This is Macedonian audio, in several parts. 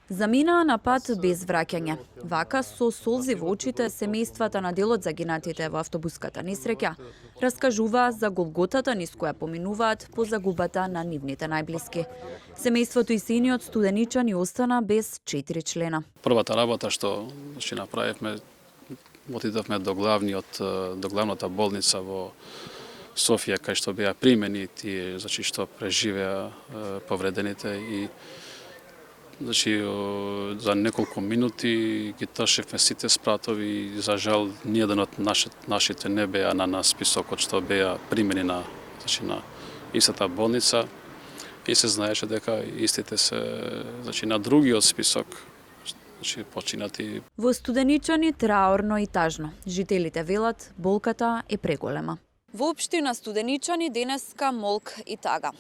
Заминаа на пат без враќање. Вака со солзи во очите семејствата на дел од загинатите во автобуската несреќа раскажуваа за голготата низ која поминуваат по загубата на нивните најблиски. Семејството и синиот студеничани остана без 4 члена. Првата работа што направивме, отидовме до главната болница во Софија, кај што беа примени тие, што преживеа повредените и за неколку минути ги трошевме сите спратови и за жал ниеден од нашите не беа на списокот што беа примени на истата болница и се знаеше дека истите се на другиот список починати. Во Студеничани траорно и тажно. Жителите велат болката е преголема. Во општина Студеничани денеска молк и тага.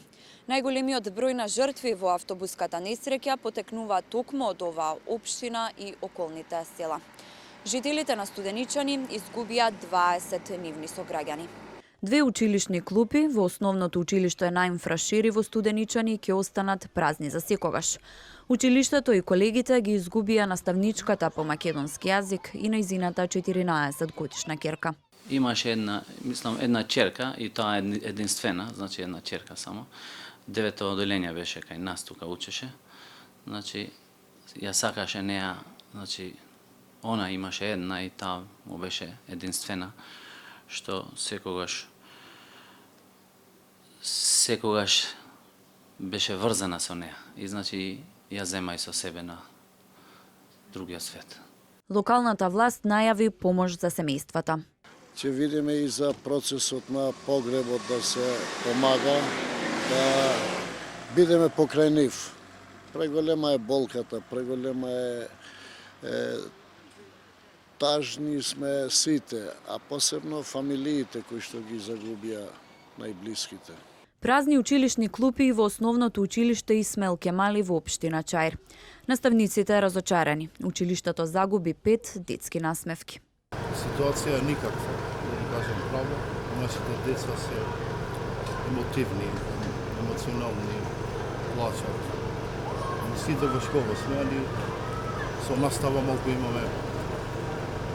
Најголемиот број на жртви во автобуската несреќа потекнува токму од оваа општина и околните села. Жителите на Студеничани изгубија 20 нивни сограѓани. Две училишни клупи во основното училиште Наим Фрашири во Студеничани ќе останат празни за секогаш. Училиштето и колегите ги изгубија наставничката по македонски јазик и нејзината 14 годишна ќерка. Имаше една ќерка и таа е единствена, значи една ќерка само. 9 оделенја беше кај нас тука учеше. Значи ја сакаше неа, значи она имаше една и таа му беше единствена, што секогаш беше врзана со неа и значи ја зема и со себе на другиот свет. Локалната власт најави помош за семејствата. Ќе видиме и за процесот на погребот да се помага, да бидеме покрај нив. Преголема е болката, преголема е тажни сме сите, а посебно фамилиите кои што ги загубија најблиските. Празни училишни клупи во основното училиште Исмаил Кемали во општина Чаир. Наставниците разочарани. Училиштето загуби 5 детски насмевки. Ситуација е никаква, да ви кажам право. Нашите деца се емотивни, емоционални, плачат. Сите во школа сме, али со настава малку имаме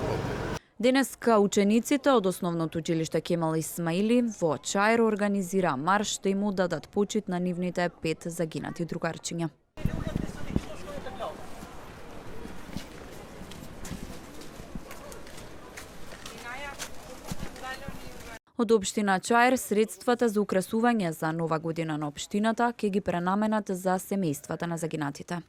проблем. Денеска учениците од основното училиште Кемал Исмаили во Чаир организира марш да им одадат почит на нивните 5 загинати другарчиња. Од општина Чаир средствата за украсување за нова година на општината ќе ги пренаменат за семејствата на загинатите.